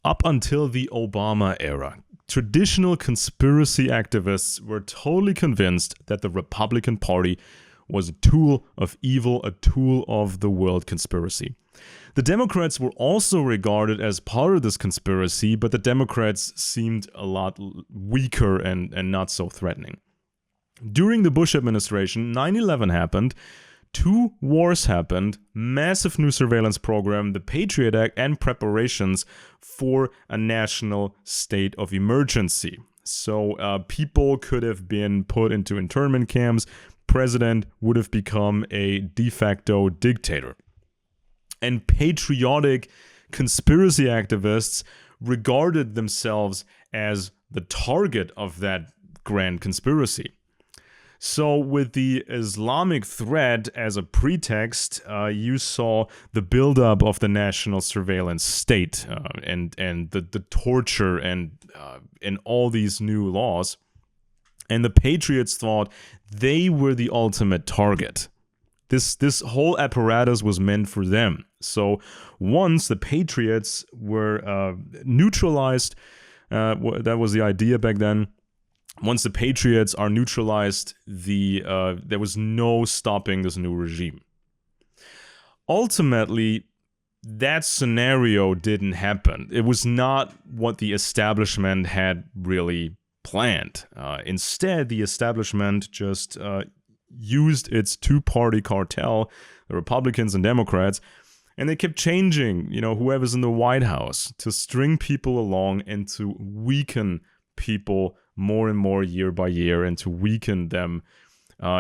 Up until the Obama era, traditional conspiracy activists were totally convinced that the Republican Party was a tool of evil, a tool of the world conspiracy. The Democrats were also regarded as part of this conspiracy, but the Democrats seemed a lot weaker and not so threatening. During the Bush administration, 9/11 happened, 2 wars happened, massive new surveillance program, the Patriot Act, and preparations for a national state of emergency. So people could have been put into internment camps. President would have become a de facto dictator. And patriotic conspiracy activists regarded themselves as the target of that grand conspiracy. So with the Islamic threat as a pretext, you saw the buildup of the national surveillance state and the torture and all these new laws. And the Patriots thought they were the ultimate target. This whole apparatus was meant for them. So once the Patriots were neutralized, that was the idea back then. Once the Patriots are neutralized, there was no stopping this new regime. Ultimately, that scenario didn't happen. It was not what the establishment had really planned. Instead, the establishment just used its two-party cartel, the Republicans and Democrats, and they kept changing, whoever's in the White House to string people along and to weaken people more and more year by year and to weaken them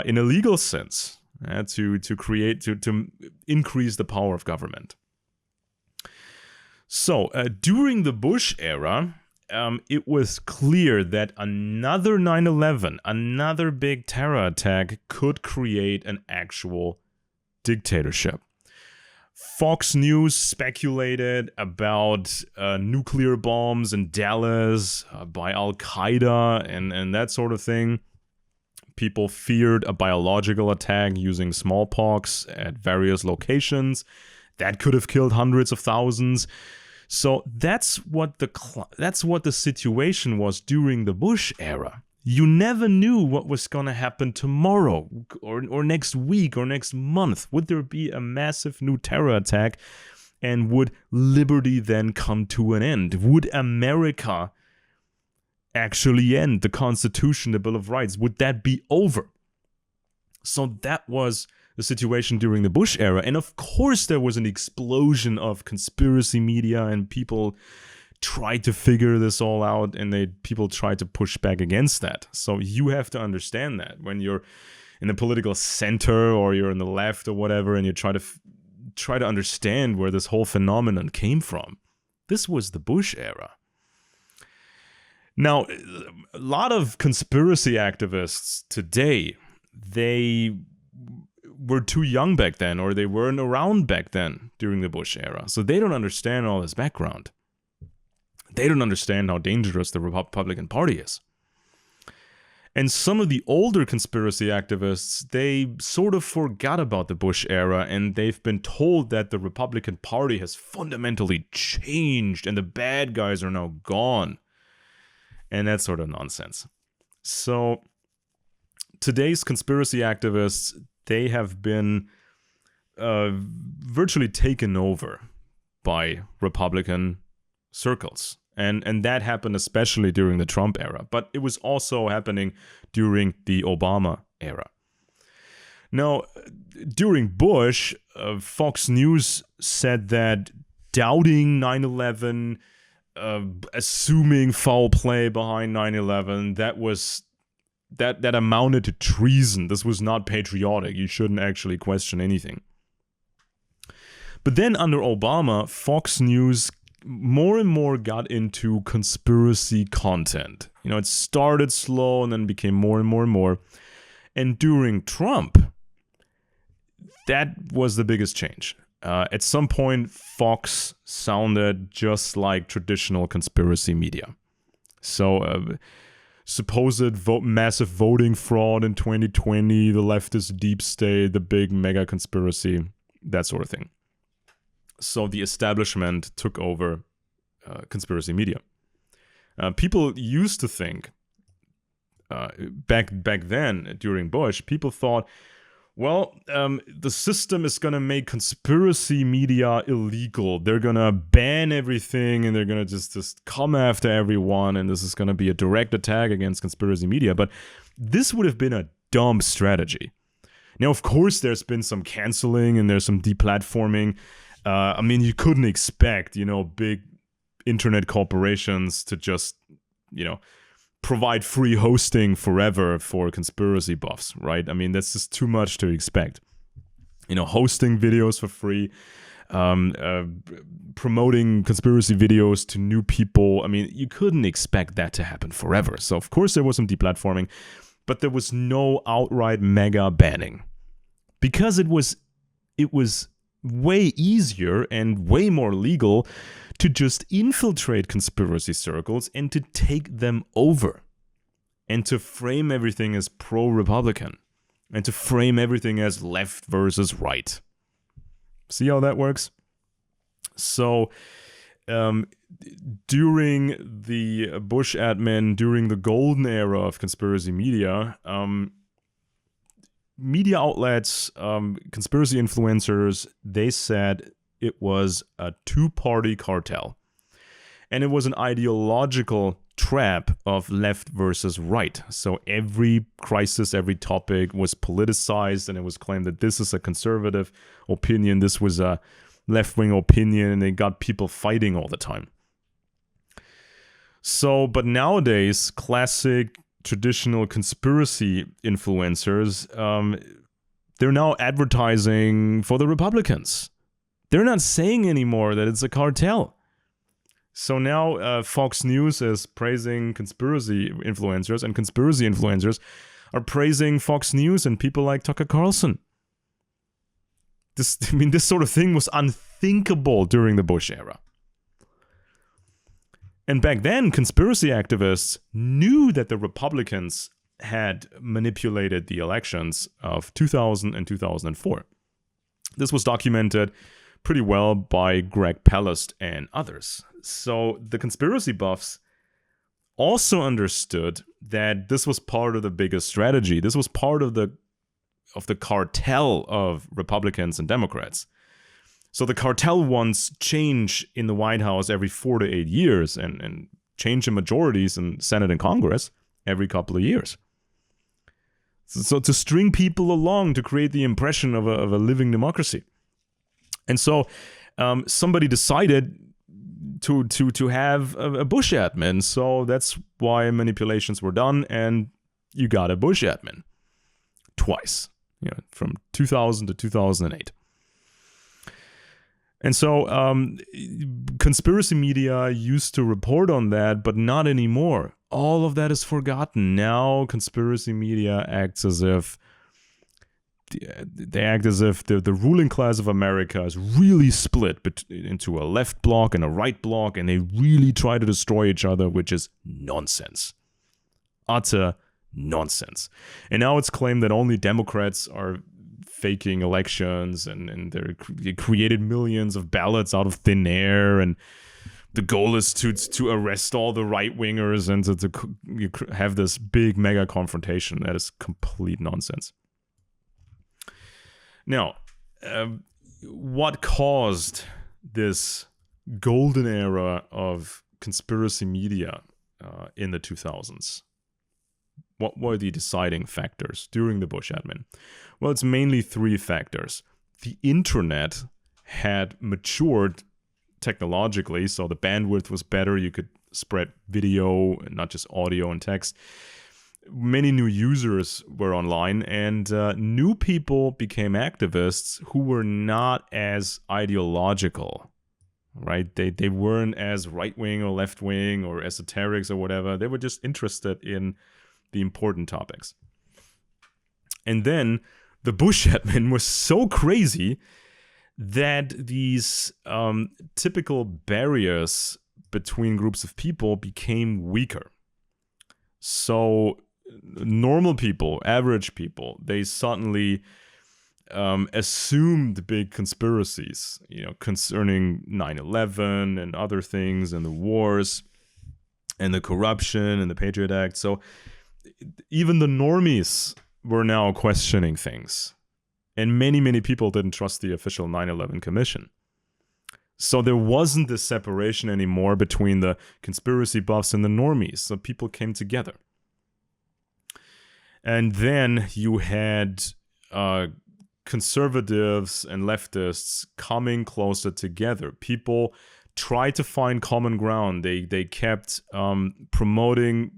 in a legal sense, to increase the power of government. So during the Bush era, it was clear that another 9/11, another big terror attack, could create an actual dictatorship. Fox News speculated about nuclear bombs in Dallas by Al-Qaeda and that sort of thing. People feared a biological attack using smallpox at various locations. That could have killed hundreds of thousands. So that's what the situation was during the Bush era. You never knew what was going to happen tomorrow or next week or next month. Would there be a massive new terror attack? And would liberty then come to an end? Would America actually end? The Constitution, the Bill of Rights, would that be over? So that was the situation during the Bush era. And of course there was an explosion of conspiracy media and people tried to figure this all out, and people tried to push back against that. So you have to understand that when you're in the political center or you're in the left or whatever, and you try to understand where this whole phenomenon came from. This was the Bush era. Now, a lot of conspiracy activists today, they were too young back then, or they weren't around back then during the Bush era, so they don't understand all this background. They don't understand how dangerous the Republican Party is. And some of the older conspiracy activists, they sort of forgot about the Bush era, and they've been told that the Republican Party has fundamentally changed and the bad guys are now gone. And that's sort of nonsense. So today's conspiracy activists, they have been virtually taken over by Republican circles. And that happened especially during the Trump era. But it was also happening during the Obama era. Now, during Bush, Fox News said that doubting 9/11, assuming foul play behind 9/11, that amounted to treason. This was not patriotic. You shouldn't actually question anything. But then under Obama, Fox News more and more got into conspiracy content. It started slow and then became more and more and more. And during Trump, that was the biggest change. At some point, Fox sounded just like traditional conspiracy media. So, supposed massive voting fraud in 2020, the leftist deep state, the big mega conspiracy, that sort of thing. So the establishment took over conspiracy media. People used to think, back then during Bush, people thought, well, the system is going to make conspiracy media illegal. They're going to ban everything and they're going to just come after everyone, and this is going to be a direct attack against conspiracy media. But this would have been a dumb strategy. Now, of course, there's been some canceling and there's some deplatforming. I mean, you couldn't expect, big internet corporations to just, provide free hosting forever for conspiracy buffs, right? I mean, that's just too much to expect. Hosting videos for free, promoting conspiracy videos to new people. I mean, you couldn't expect that to happen forever. So, of course, there was some deplatforming, but there was no outright mega banning. Because it was way easier and way more legal to just infiltrate conspiracy circles and to take them over, and to frame everything as pro-Republican, and to frame everything as left versus right. See how that works? So, during the Bush admin, during the golden era of conspiracy media, media outlets, conspiracy influencers, they said it was a two-party cartel. And it was an ideological trap of left versus right. So every crisis, every topic was politicized, and it was claimed that this is a conservative opinion, this was a left-wing opinion, and they got people fighting all the time. So, but nowadays, classic traditional conspiracy influencers, they're now advertising for the Republicans. They're not saying anymore that it's a cartel. So now Fox News is praising conspiracy influencers, and conspiracy influencers are praising Fox News and people like Tucker Carlson. This sort of thing was unthinkable during the Bush era. And back then, conspiracy activists knew that the Republicans had manipulated the elections of 2000 and 2004. This was documented pretty well by Greg Palast and others. So the conspiracy buffs also understood that this was part of the bigger strategy. This was part of the cartel of Republicans and Democrats. So the cartel wants change in the White House every 4 to 8 years, and change in majorities in Senate and Congress every couple of years. So to string people along to create the impression of a living democracy. And so somebody decided to have a Bush admin. So that's why manipulations were done, and you got a Bush admin twice, from 2000 to 2008. And so conspiracy media used to report on that, but not anymore. All of that is forgotten. Now conspiracy media acts as if the ruling class of America is really split into a left bloc and a right bloc, and they really try to destroy each other, which is nonsense. Utter nonsense. And now it's claimed that only Democrats are faking elections, and they created millions of ballots out of thin air, and the goal is to arrest all the right-wingers and to have this big mega confrontation. That is complete nonsense. Now, what caused this golden era of conspiracy media in the 2000s? What were the deciding factors during the Bush admin? Well, it's mainly three factors. The internet had matured technologically, so the bandwidth was better. You could spread video, not just audio and text. Many new users were online, and new people became activists who were not as ideological, right? They weren't as right-wing or left-wing or esoterics or whatever. They were just interested in the important topics. And then the Bush admin was so crazy that these typical barriers between groups of people became weaker. So normal people, average people, they suddenly assumed big conspiracies, concerning 9/11 and other things, and the wars, and the corruption, and the Patriot Act. So even the normies were now questioning things. And many, many people didn't trust the official 9/11 commission. So there wasn't this separation anymore between the conspiracy buffs and the normies. So people came together. And then you had conservatives and leftists coming closer together. People tried to find common ground. They kept promoting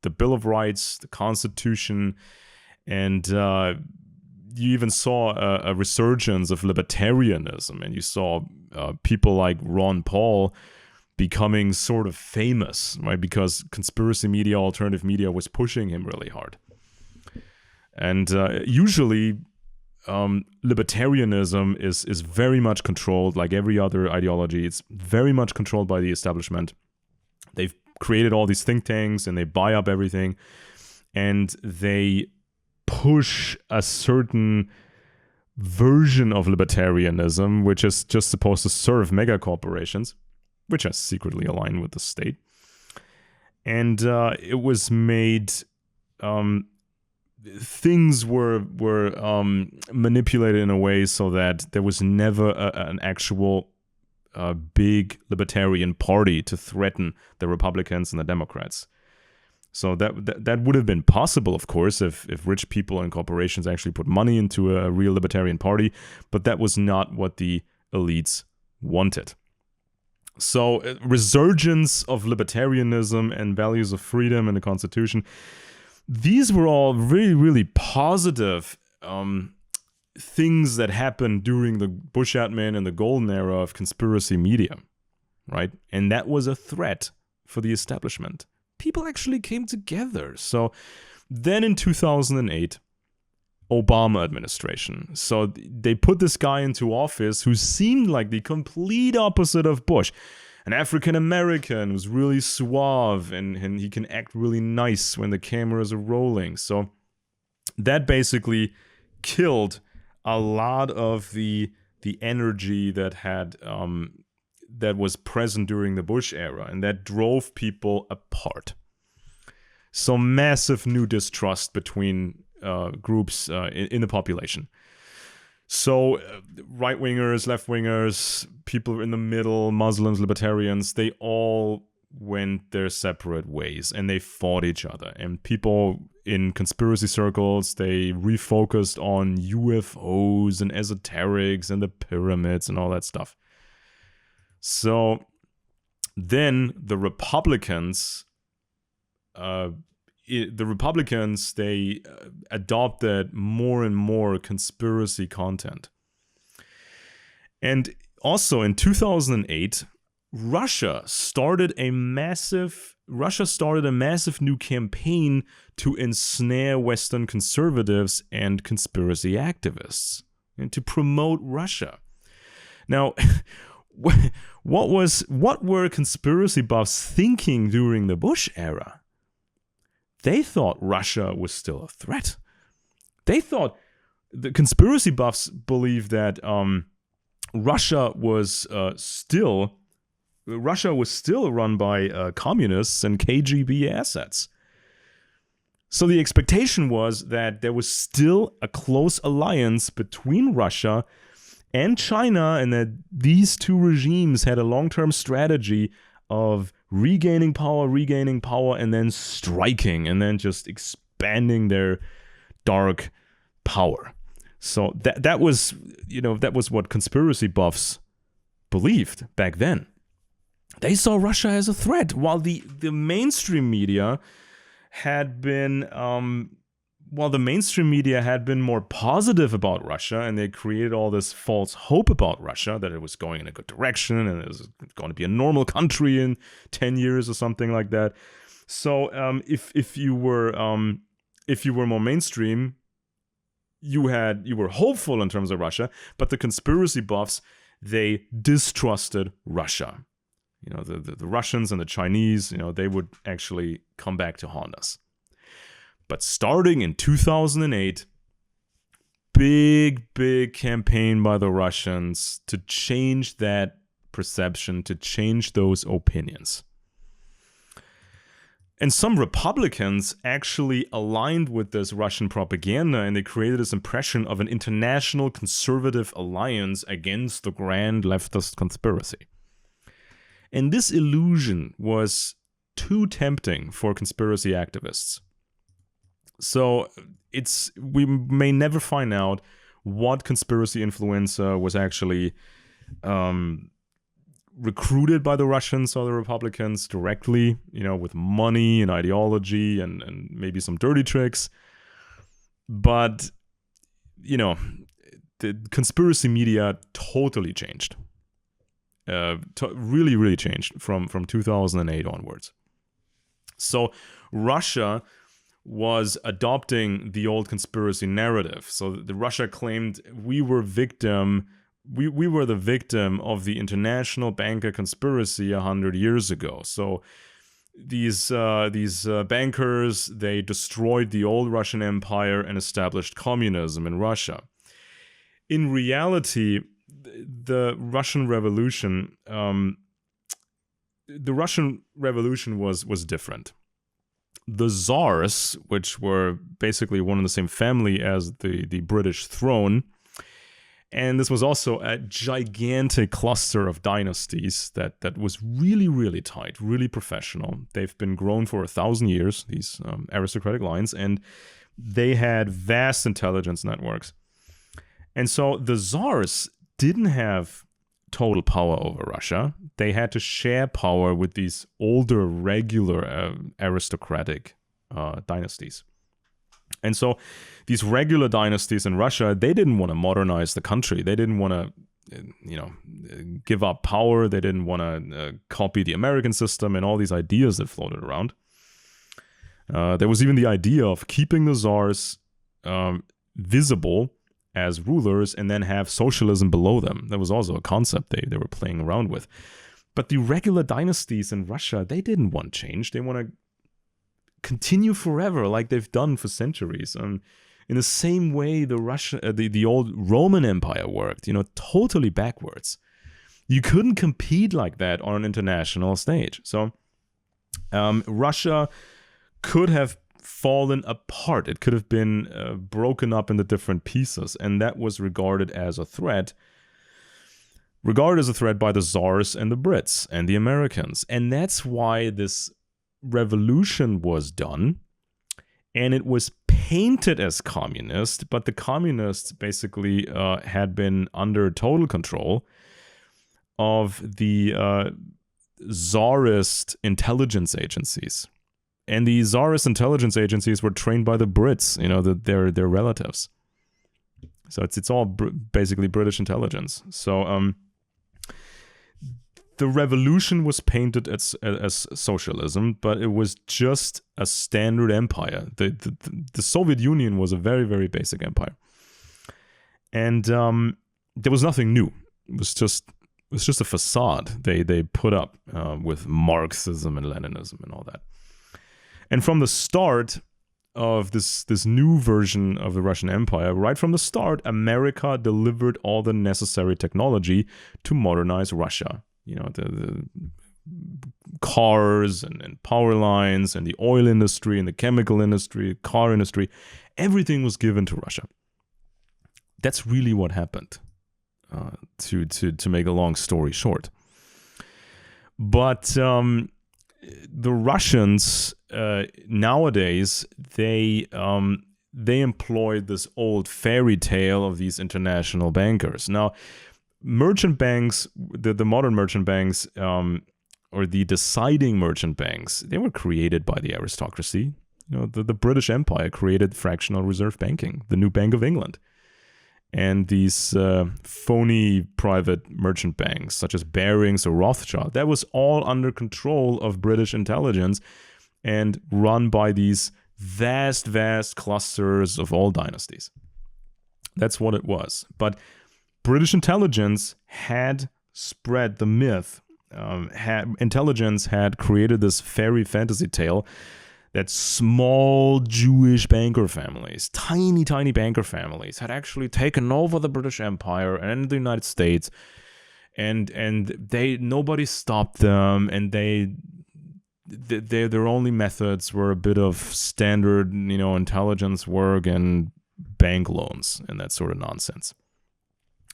the Bill of Rights, the Constitution, and you even saw a resurgence of libertarianism, and you saw people like Ron Paul becoming sort of famous, right? Because conspiracy media, alternative media was pushing him really hard. And usually, libertarianism is very much controlled, like every other ideology. It's very much controlled by the establishment. They've created all these think tanks, and they buy up everything, and they push a certain version of libertarianism, which is just supposed to serve mega corporations, which are secretly aligned with the state. And it was made... things were manipulated in a way so that there was never an actual big libertarian party to threaten the Republicans and the Democrats. So that would have been possible, of course, if rich people and corporations actually put money into a real libertarian party, but that was not what the elites wanted. So resurgence of libertarianism and values of freedom and the Constitution, these were all really, really positive things that happened during the Bush admin and the golden era of conspiracy media, right? And that was a threat for the establishment. People actually came together. So then in 2008, Obama administration. So they put this guy into office who seemed like the complete opposite of Bush. An African American who's really suave and he can act really nice when the cameras are rolling. So that basically killed a lot of the energy that had that was present during the Bush era, and that drove people apart. So massive new distrust between groups in the population. So right-wingers, left-wingers, people in the middle, Muslims, libertarians, they all went their separate ways, and they fought each other. And people in conspiracy circles, they refocused on UFOs and esoterics and the pyramids and all that stuff. So then the Republicans... they adopted more and more conspiracy content. And also in 2008, Russia started a massive new campaign to ensnare Western conservatives and conspiracy activists and to promote Russia. Now, what were conspiracy buffs thinking during the Bush era? They thought Russia was still a threat. They thought the conspiracy buffs believed that Russia was still run by communists and KGB assets. So the expectation was that there was still a close alliance between Russia and China, and that these two regimes had a long-term strategy of regaining power, and then striking, and then just expanding their dark power. So that was what conspiracy buffs believed back then. They saw Russia as a threat, while the mainstream media had been more positive about Russia, and they created all this false hope about Russia, that it was going in a good direction and it was going to be a normal country in 10 years or something like that. So if you were more mainstream, you were hopeful in terms of Russia, but the conspiracy buffs, they distrusted Russia. The Russians and the Chinese, they would actually come back to haunt us. But starting in 2008, big campaign by the Russians to change that perception, to change those opinions. And some Republicans actually aligned with this Russian propaganda, and they created this impression of an international conservative alliance against the grand leftist conspiracy. And this illusion was too tempting for conspiracy activists. So we may never find out what conspiracy influencer was actually recruited by the Russians or the Republicans directly, with money and ideology and maybe some dirty tricks. But, the conspiracy media totally changed. Really changed from 2008 onwards. So Russia was adopting the old conspiracy narrative. So the Russia claimed we were the victim of the international banker conspiracy 100 years ago. So these bankers, they destroyed the old Russian Empire and established communism in Russia. In reality, the Russian Revolution, was different. The Tsars, which were basically one and the same family as the British throne, and this was also a gigantic cluster of dynasties that was really tight, really professional. They've been grown for 1,000 years, these aristocratic lines, and they had vast intelligence networks. And so the Tsars didn't have total power over Russia. They had to share power with these older, regular aristocratic dynasties. And so these regular dynasties in Russia, they didn't want to modernize the country. They didn't want to, give up power. They didn't want to copy the American system and all these ideas that floated around. There was even the idea of keeping the Tsars visible as rulers and then have socialism below them. That was also a concept they were playing around with. But the regular dynasties in Russia, they didn't want change. They want to continue forever like they've done for centuries. In the same way the old Roman Empire worked, totally backwards. You couldn't compete like that on an international stage. So Russia could have fallen apart. It could have been broken up into different pieces, and that was regarded as a threat by the Tsars and the Brits and the Americans. And that's why this revolution was done, and it was painted as communist, but the communists basically had been under total control of the Tsarist intelligence agencies. And the Tsarist intelligence agencies were trained by the Brits, their relatives. So it's all basically British intelligence. So the revolution was painted as socialism, but it was just a standard empire. The Soviet Union was a very, very basic empire. And there was nothing new. It was just a facade they put up with Marxism and Leninism and all that. And from the start of this new version of the Russian Empire, right from the start, America delivered all the necessary technology to modernize Russia. The cars and power lines and the oil industry and the chemical industry, car industry, everything was given to Russia. That's really what happened, to make a long story short. But the Russians nowadays, they employ this old fairy tale of these international bankers. Now, merchant banks, the modern merchant banks, or the deciding merchant banks, they were created by the aristocracy. The British Empire created fractional reserve banking, the new Bank of England. And these phony private merchant banks, such as Barings or Rothschild, that was all under control of British intelligence and run by these vast clusters of all dynasties. That's what it was. But British intelligence had spread the myth. Intelligence had created this fairy fantasy tale that small Jewish banker families, tiny, tiny banker families, had actually taken over the British Empire and the United States, and nobody stopped them, and their only methods were a bit of standard, intelligence work and bank loans and that sort of nonsense.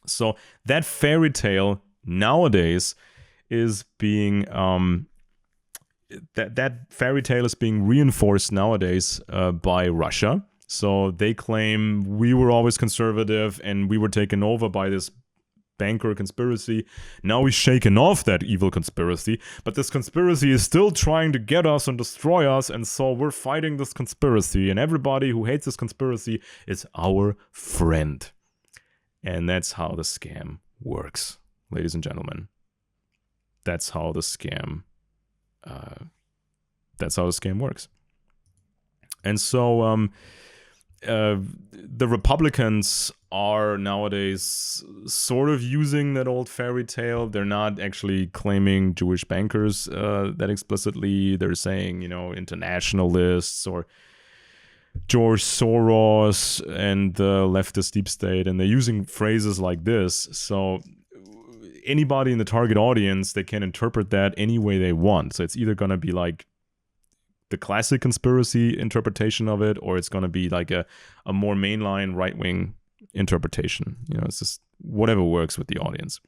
So that fairy tale nowadays is being that fairy tale is being reinforced nowadays by Russia. So they claim we were always conservative and we were taken over by this banker conspiracy. Now we've shaken off that evil conspiracy, but this conspiracy is still trying to get us and destroy us, and so we're fighting this conspiracy, and everybody who hates this conspiracy is our friend. And that's how the scam works, ladies and gentlemen. That's how the scam works. And so the Republicans are nowadays sort of using that old fairy tale. They're not actually claiming Jewish bankers that explicitly. They're saying, internationalists or George Soros and the leftist deep state, and they're using phrases like this. So anybody in the target audience, they can interpret that any way they want. So it's either going to be like the classic conspiracy interpretation of it, or it's going to be like a more mainline right-wing interpretation. It's just whatever works with the audience.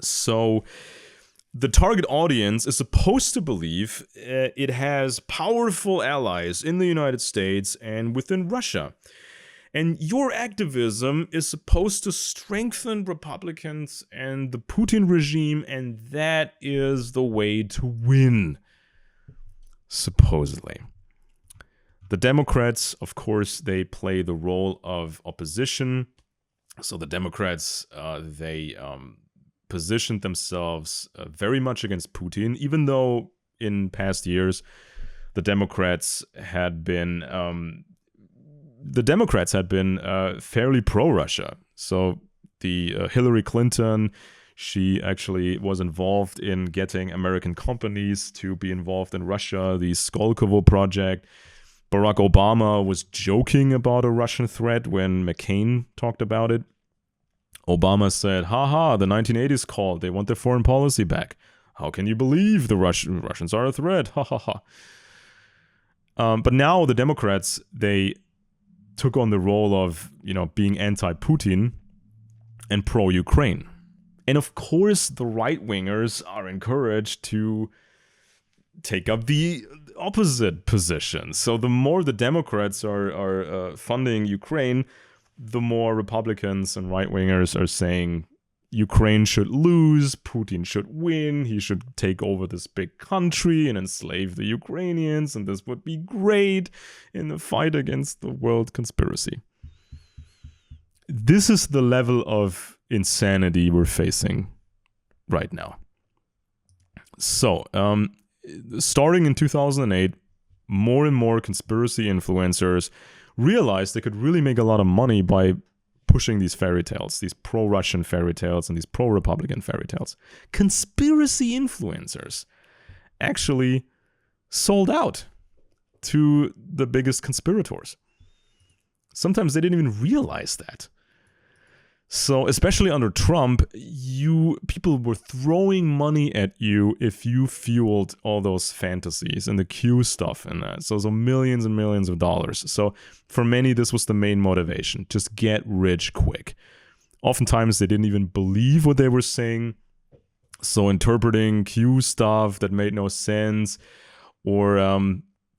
So the target audience is supposed to believe it has powerful allies in the United States and within Russia. And your activism is supposed to strengthen Republicans and the Putin regime, and that is the way to win, supposedly. The Democrats, of course, they play the role of opposition. So the Democrats, they positioned themselves very much against Putin, even though in past years the Democrats had been fairly pro-Russia. So the Hillary Clinton, she actually was involved in getting American companies to be involved in Russia, the Skolkovo project. Barack Obama was joking about a Russian threat when McCain talked about it. Obama said, haha, the 1980s called. They want their foreign policy back. How can you believe the Russians are a threat? Ha ha ha. But now the Democrats, they took on the role of, being anti-Putin and pro-Ukraine. And of course, the right-wingers are encouraged to take up the opposite position. So the more the Democrats are funding Ukraine, the more Republicans and right-wingers are saying Ukraine should lose, Putin should win, he should take over this big country and enslave the Ukrainians, and this would be great in the fight against the world conspiracy. This is the level of insanity we're facing right now. So, starting in 2008, more and more conspiracy influencers realized they could really make a lot of money by pushing these fairy tales, these pro-Russian fairy tales and these pro-Republican fairy tales. Conspiracy influencers actually sold out to the biggest conspirators. Sometimes they didn't even realize that. So, especially under Trump, people were throwing money at you if you fueled all those fantasies and the Q stuff and that. So millions and millions of dollars. So for many, this was the main motivation. Just get rich quick. Oftentimes, they didn't even believe what they were saying. So interpreting Q stuff that made no sense, or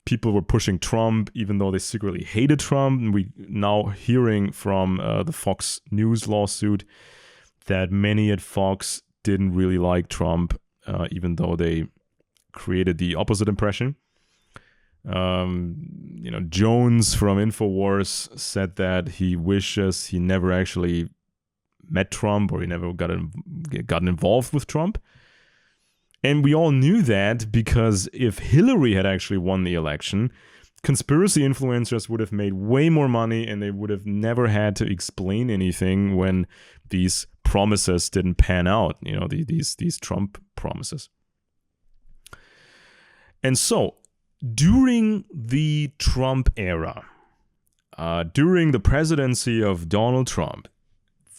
people were pushing Trump even though they secretly hated Trump. And we now hearing from the Fox News lawsuit that many at Fox didn't really like Trump, even though they created the opposite impression. Jones from InfoWars said that he wishes he never actually met Trump, or he never gotten involved with Trump. And we all knew that because if Hillary had actually won the election, conspiracy influencers would have made way more money, and they would have never had to explain anything when these promises didn't pan out, these Trump promises. And so during the Trump era, during the presidency of Donald Trump,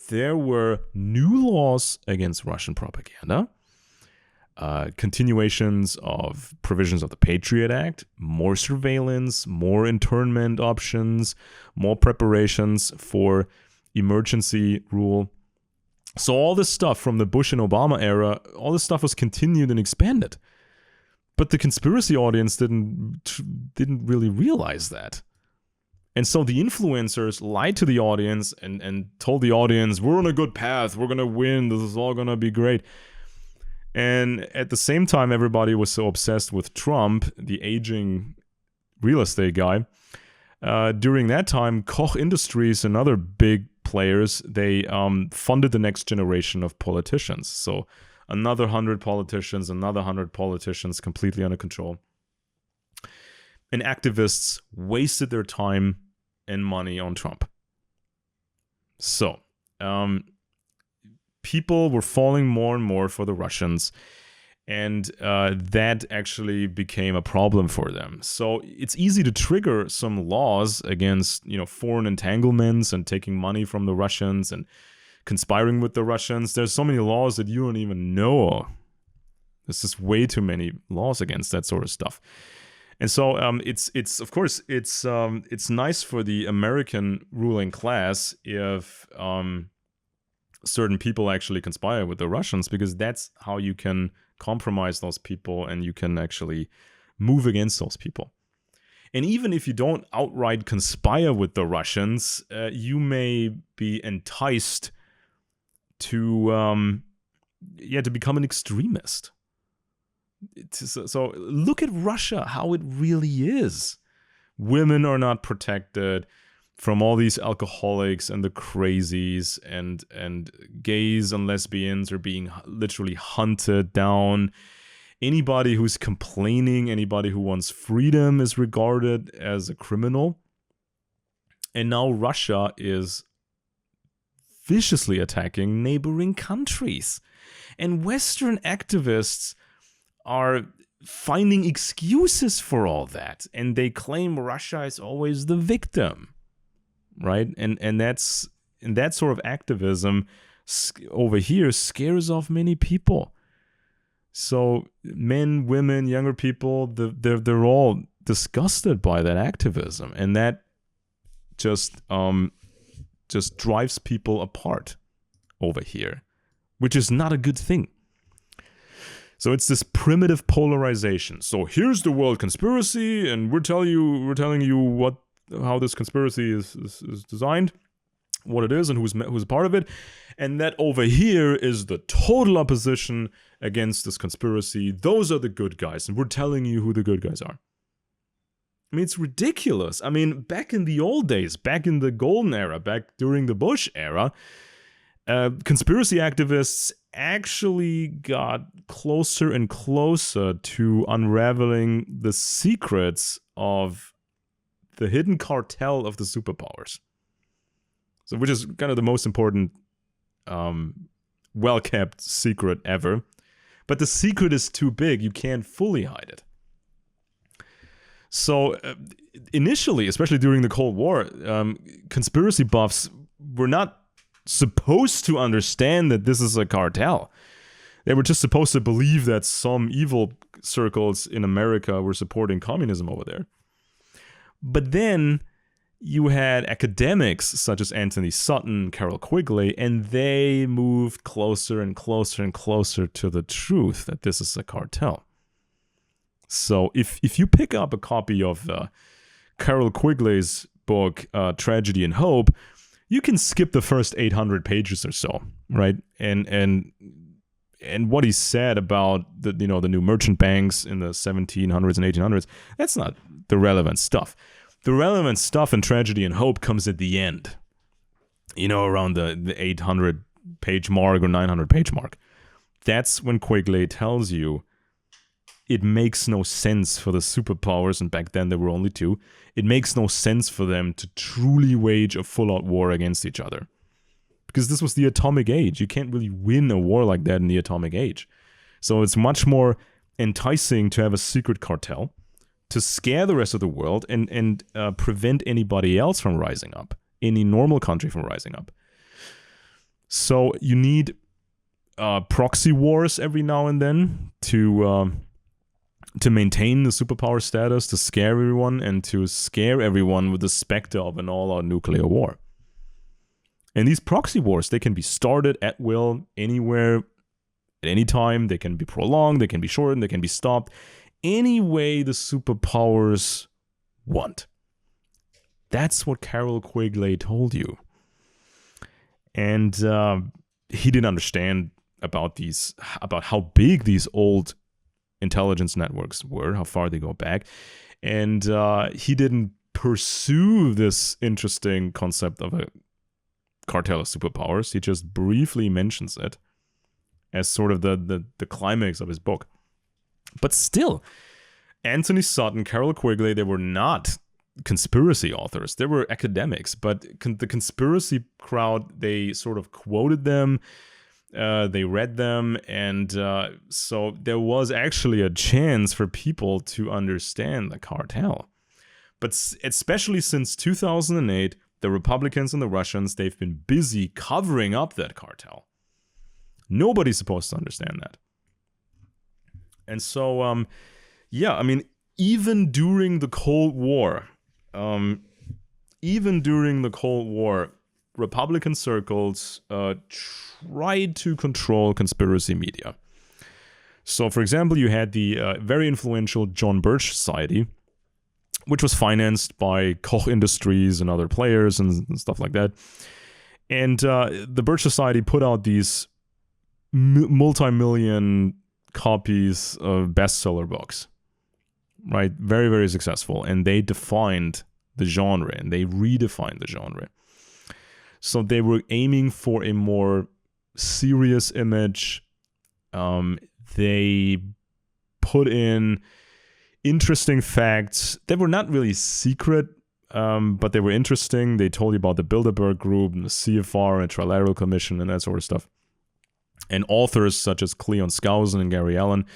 there were new laws against Russian propaganda, continuations of provisions of the Patriot Act, more surveillance, more internment options, more preparations for emergency rule. So all this stuff from the Bush and Obama era, all this stuff was continued and expanded. But the conspiracy audience didn't really realize that. And so the influencers lied to the audience and told the audience, we're on a good path, we're going to win, this is all going to be great. And at the same time, everybody was so obsessed with Trump, the aging real estate guy. During that time, Koch Industries and other big players, they funded the next generation of politicians. So another 100 politicians, another 100 politicians completely under control. And activists wasted their time and money on Trump. So, people were falling more and more for the Russians, and that actually became a problem for them. So it's easy to trigger some laws against, foreign entanglements and taking money from the Russians and conspiring with the Russians. There's so many laws that you don't even know. There's just way too many laws against that sort of stuff. And so it's of course it's nice for the American ruling class if certain people actually conspire with the Russians, because that's how you can compromise those people and you can actually move against those people. And even if you don't outright conspire with the Russians, you may be enticed to become an extremist. So look at Russia, how it really is. Women are not protected from all these alcoholics and the crazies, and gays and lesbians are being literally hunted down. Anybody who's complaining, anybody who wants freedom is regarded as a criminal. And now Russia is viciously attacking neighboring countries. And Western activists are finding excuses for all that, and they claim Russia is always the victim, right? And that sort of activism over here scares off many people. So men, women, younger people, they're all disgusted by that activism, and that just drives people apart over here, which is not a good thing. So it's this primitive polarization. So here's the world conspiracy, and we're telling you how this conspiracy is designed, what it is, and who's a part of it. And that over here is the total opposition against this conspiracy. Those are the good guys, and we're telling you who the good guys are. I mean, it's ridiculous. I mean, back in the old days, back in the golden era, back during the Bush era, conspiracy activists actually got closer and closer to unraveling the secrets of the hidden cartel of the superpowers. So, which is kind of the most important, well-kept secret ever. But the secret is too big. You can't fully hide it. So, initially, especially during the Cold War, conspiracy buffs were not supposed to understand that this is a cartel. They were just supposed to believe that some evil circles in America were supporting communism over there. But then you had academics such as Anthony Sutton, Carol Quigley, and they moved closer and closer and closer to the truth that this is a cartel. So if you pick up a copy of Carol Quigley's book, Tragedy and Hope, you can skip the first 800 pages or so, right? And what he said about the new merchant banks in the 1700s and 1800s, that's not the relevant stuff. The relevant stuff in Tragedy and Hope comes at the end, around the 800 page mark or 900 page mark. That's when Quigley tells you it makes no sense for the superpowers, and back then there were only two, it makes no sense for them to truly wage a full-out war against each other. Because this was the atomic age. You can't really win a war like that in the atomic age. So it's much more enticing to have a secret cartel, to scare the rest of the world and prevent anybody else from rising up, any normal country from rising up. So you need proxy wars every now and then to maintain the superpower status, to scare everyone, and to scare everyone with the specter of an all-out nuclear war. And these proxy wars, they can be started at will, anywhere, at any time. They can be prolonged, they can be shortened, they can be stopped. Any way the superpowers want. That's what Carroll Quigley told you. And he didn't understand about how big these old intelligence networks were, how far they go back. And he didn't pursue this interesting concept of a cartel of superpowers. He just briefly mentions it as sort of the climax of his book. But still, Anthony Sutton, Carroll Quigley, they were not conspiracy authors. They were academics, but the conspiracy crowd, they sort of quoted them, they read them, and so there was actually a chance for people to understand the cartel. But especially since 2008, the Republicans and the Russians, they've been busy covering up that cartel. Nobody's supposed to understand that. And so, even during the Cold War, Republican circles tried to control conspiracy media. So, for example, you had the very influential John Birch Society, which was financed by Koch Industries and other players and stuff like that. And the Birch Society put out these multi-million copies of bestseller books, right? Very, very successful. And they defined the genre and they redefined the genre. So they were aiming for a more serious image. They put in interesting facts that were not really secret, but they were interesting. They told you about the Bilderberg Group and the CFR and Trilateral Commission and that sort of stuff. And authors such as Cleon Skousen and Gary Allen,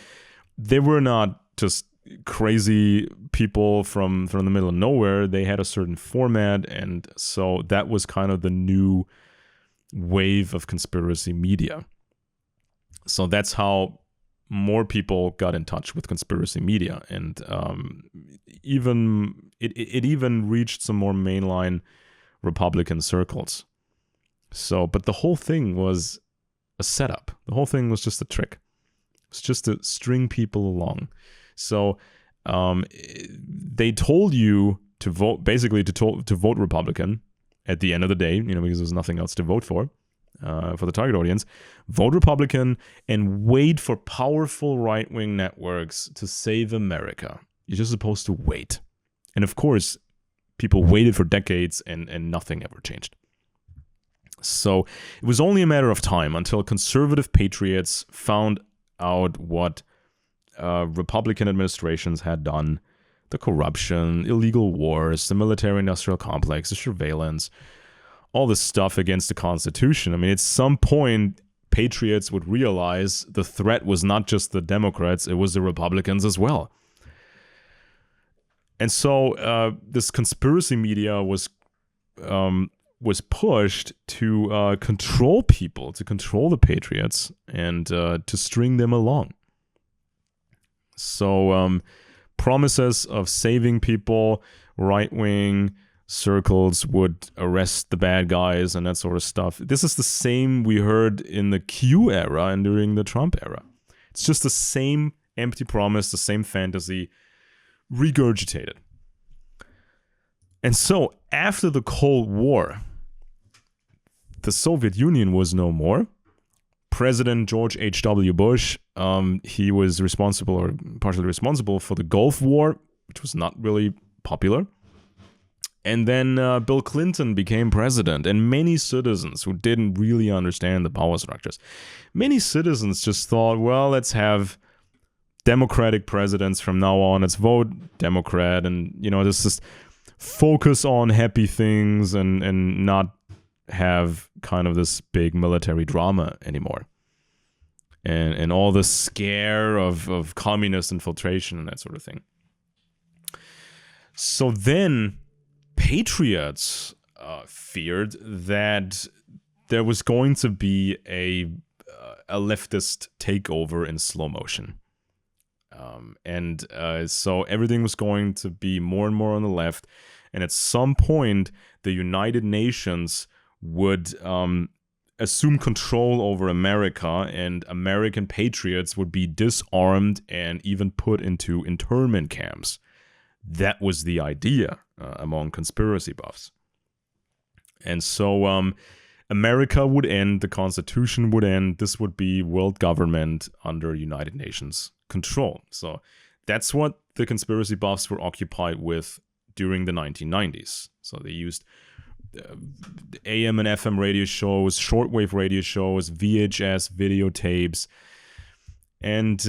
they were not just crazy people from the middle of nowhere. They had a certain format, and so that was kind of the new wave of conspiracy media. So that's how more people got in touch with conspiracy media, and it even reached some more mainline Republican circles. So, but the whole thing was a setup. The whole thing was just a trick. It's just to string people along. So they told you to vote, basically to vote Republican at the end of the day, because there's nothing else to vote for the target audience. Vote Republican and wait for powerful right-wing networks to save America. You're just supposed to wait. And of course, people waited for decades and nothing ever changed. So it was only a matter of time until conservative patriots found out what Republican administrations had done, the corruption, illegal wars, the military-industrial complex, the surveillance, all this stuff against the Constitution. I mean, at some point, patriots would realize the threat was not just the Democrats, it was the Republicans as well. And so this conspiracy media was pushed to control people, to control the patriots, and to string them along. So promises of saving people, right-wing circles would arrest the bad guys and that sort of stuff. This is the same we heard in the Q era and during the Trump era. It's just the same empty promise, the same fantasy, regurgitated. And so after the Cold War, the Soviet Union was no more. President George H.W. Bush, he was responsible, or partially responsible, for the Gulf War, which was not really popular. And then Bill Clinton became president, and many citizens who didn't really understand the power structures, many citizens just thought, well, let's have Democratic presidents from now on. Let's vote Democrat, and let's just focus on happy things and not have kind of this big military drama anymore, and all the scare of communist infiltration and that sort of thing. So then patriots feared that there was going to be a leftist takeover in slow motion. So everything was going to be more and more on the left. And at some point, the United Nations would assume control over America, and American patriots would be disarmed and even put into internment camps. That was the idea among conspiracy buffs. And so America would end, the Constitution would end, this would be world government under United Nations control. So that's what the conspiracy buffs were occupied with during the 1990s. So they used AM and FM radio shows, shortwave radio shows, VHS videotapes, and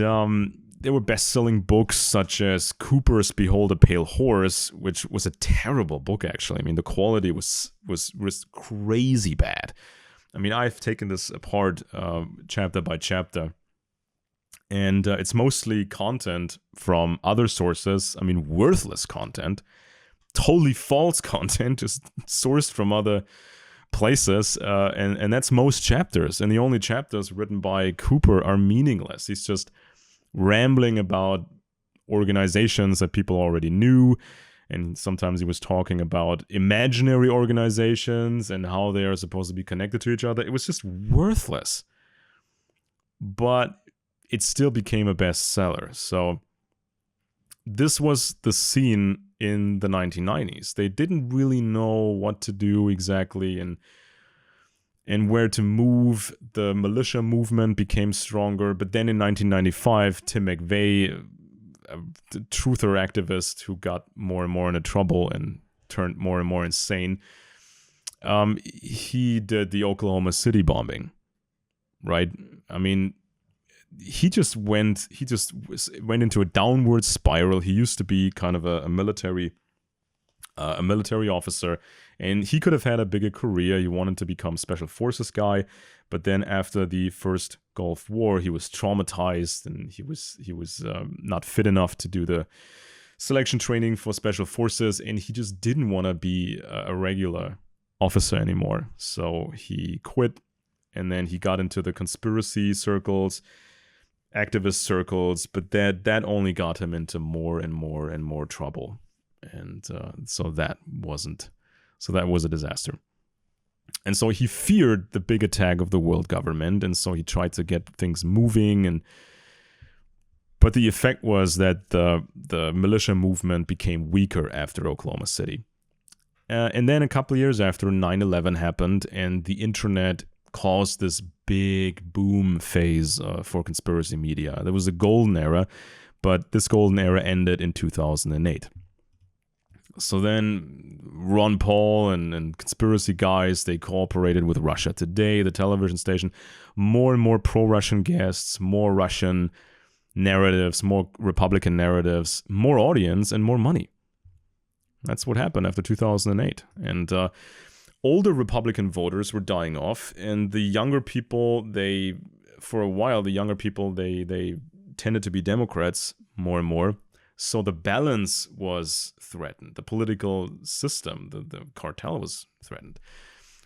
there were best-selling books such as Cooper's Behold a Pale Horse, which was a terrible book, actually. I mean, the quality was crazy bad. I mean, I've taken this apart chapter by chapter, and it's mostly content from other sources. I mean, worthless content, totally false content, just sourced from other places, and that's most chapters. And the only chapters written by Cooper are meaningless. He's just rambling about organizations that people already knew, and sometimes he was talking about imaginary organizations and how they are supposed to be connected to each other. It was just worthless, but it still became a bestseller. So this was the scene in the 1990s. They didn't really know what to do exactly and where to move. The militia movement became stronger. But then in 1995, Tim McVeigh, a truther activist who got more and more into trouble and turned more and more insane, he did the Oklahoma City bombing, right? I mean, he just went into a downward spiral. He used to be kind of a military officer, and he could have had a bigger career. He wanted to become special forces guy, but then after the first Gulf War, he was traumatized, and he was not fit enough to do the selection training for special forces, and he just didn't want to be a regular officer anymore. So he quit, and then he got into the conspiracy circles, activist circles, but that only got him into more and more and more trouble. And so that was a disaster. And so he feared the big attack of the world government, and so he tried to get things moving. But the effect was that the militia movement became weaker after Oklahoma City. And then a couple of years after, 9/11 happened, and the internet caused this big boom phase for conspiracy media. There was a golden era, but this golden era ended in 2008. So then Ron Paul and conspiracy guys, they cooperated with Russia Today, the television station. More and more pro-Russian guests, more Russian narratives, more Republican narratives, more audience, and more money. That's what happened after 2008. And older Republican voters were dying off, and the younger people, they tended to be Democrats more and more. So the balance was threatened. The political system, the cartel was threatened.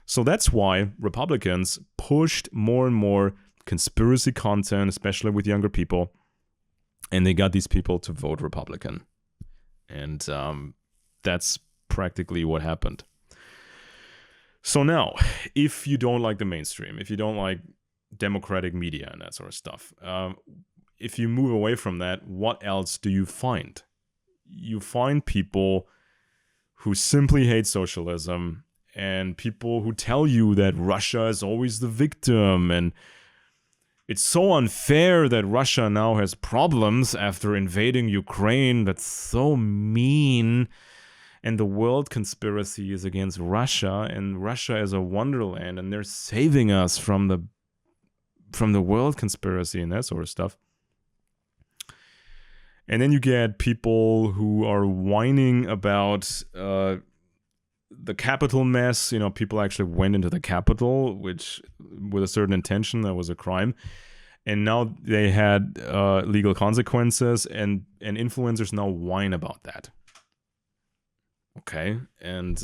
So that's why Republicans pushed more and more conspiracy content, especially with younger people, and they got these people to vote Republican. And that's practically what happened. So now, if you don't like the mainstream, if you don't like democratic media and that sort of stuff, if you move away from that, what else do you find? You find people who simply hate socialism, and people who tell you that Russia is always the victim, and it's so unfair that Russia now has problems after invading Ukraine. That's so mean. And the world conspiracy is against Russia, and Russia is a wonderland, and they're saving us from the world conspiracy and that sort of stuff. And then you get people who are whining about the Capitol mess. You know, people actually went into the Capitol, which with a certain intention, that was a crime. And now they had legal consequences, and influencers now whine about that. Okay, and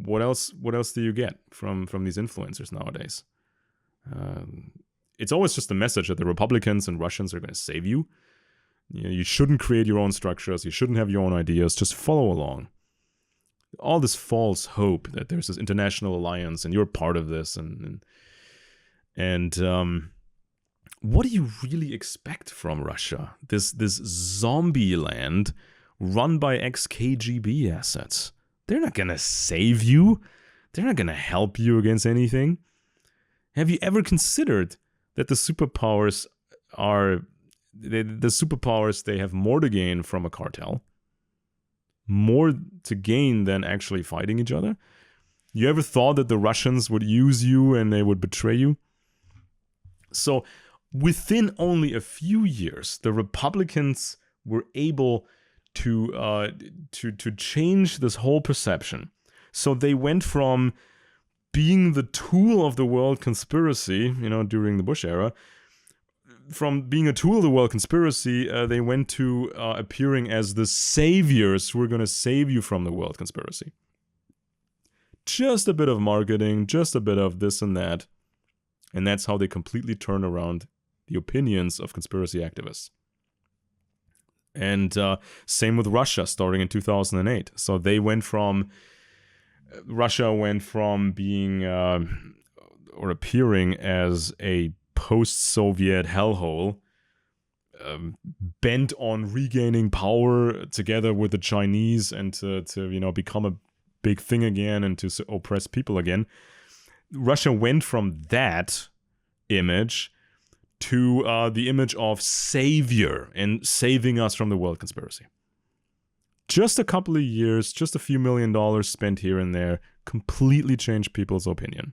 what else? What else do you get from these influencers nowadays? It's always just a message that the Republicans and Russians are going to save you. You shouldn't create your own structures. You shouldn't have your own ideas. Just follow along. All this false hope that there's this international alliance and you're part of this, and what do you really expect from Russia? This zombie land run by ex-KGB assets. They're not gonna save you. They're not gonna help you against anything. Have you ever considered that the superpowers they have more to gain from a cartel? More to gain than actually fighting each other? You ever thought that the Russians would use you and they would betray you? So within only a few years, the Republicans were able to change this whole perception. So they went from being the tool of the world conspiracy, during the Bush era, from being a tool of the world conspiracy, they went to appearing as the saviors who are going to save you from the world conspiracy. Just a bit of marketing, just a bit of this and that. And that's how they completely turn around the opinions of conspiracy activists. And same with Russia starting in 2008. So Russia went from being or appearing as a post-Soviet hellhole, bent on regaining power together with the Chinese and to become a big thing again and to oppress people again. Russia went from that image to the image of savior and saving us from the world conspiracy. Just a couple of years, just a few $1 million spent here and there, completely changed people's opinion.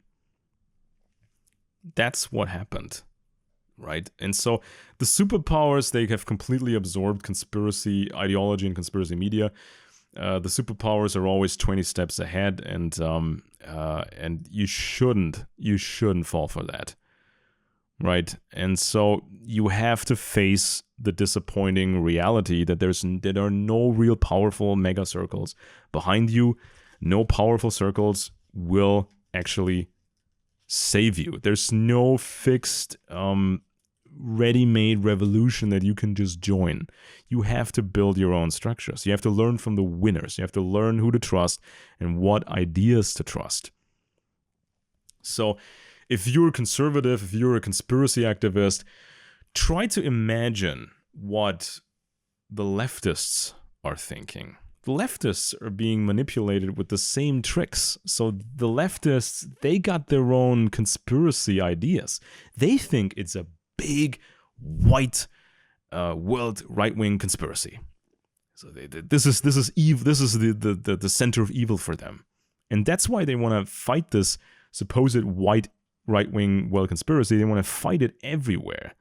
That's what happened, right? And so the superpowers, they have completely absorbed conspiracy ideology and conspiracy media. The superpowers are always 20 steps ahead, and you shouldn't fall for that, right? And so you have to face the disappointing reality that there are no real powerful mega circles behind you. No powerful circles will actually save you. There's no fixed ready-made revolution that you can just join. You have to build your own structures. You have to learn from the winners. You have to learn who to trust and what ideas to trust. So if you're a conservative, if you're a conspiracy activist, try to imagine what the leftists are thinking. The leftists are being manipulated with the same tricks. So the leftists, they got their own conspiracy ideas. They think it's a big, white, world right-wing conspiracy. So this is evil. This is the center of evil for them, and that's why they want to fight this supposed white right-wing world conspiracy. They want to fight it everywhere.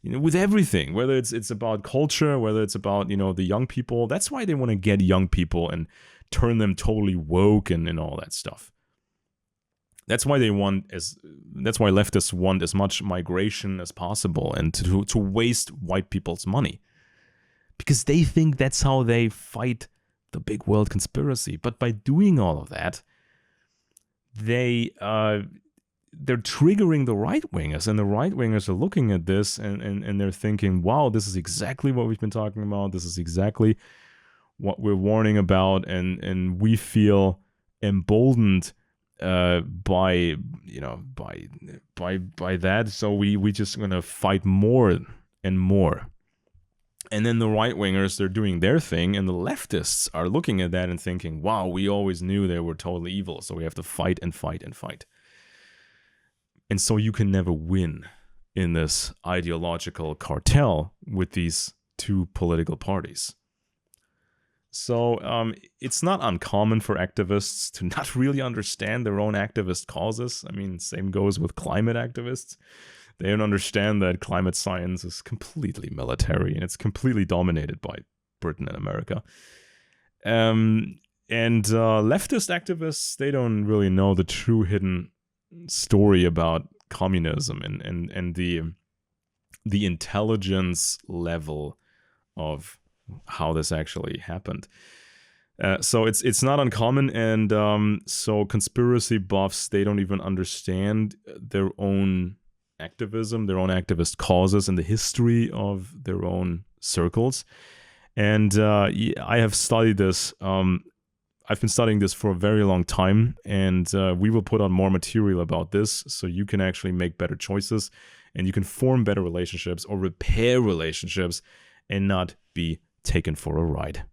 With everything, whether it's about culture, whether it's about, the young people. That's why they want to get young people and turn them totally woke and all that stuff. That's why leftists want as much migration as possible and to waste white people's money. Because they think that's how they fight the big world conspiracy. But by doing all of that, they're triggering the right-wingers, and the right-wingers are looking at this and they're thinking, wow, this is exactly what we've been talking about. This is exactly what we're warning about, and we feel emboldened by that. So we just gonna fight more and more. And then the right-wingers, they're doing their thing, and the leftists are looking at that and thinking, wow, we always knew they were totally evil, so we have to fight and fight and fight. And so you can never win in this ideological cartel with these two political parties. So it's not uncommon for activists to not really understand their own activist causes. I mean, same goes with climate activists. They don't understand that climate science is completely military and it's completely dominated by Britain and America. And leftist activists, they don't really know the true hidden story about communism and the intelligence level of how this actually happened. So it's not uncommon, and so conspiracy buffs, they don't even understand their own activism, their own activist causes, and the history of their own circles. And I have studied this. I've been studying this for a very long time, and we will put out more material about this so you can actually make better choices and you can form better relationships or repair relationships and not be taken for a ride.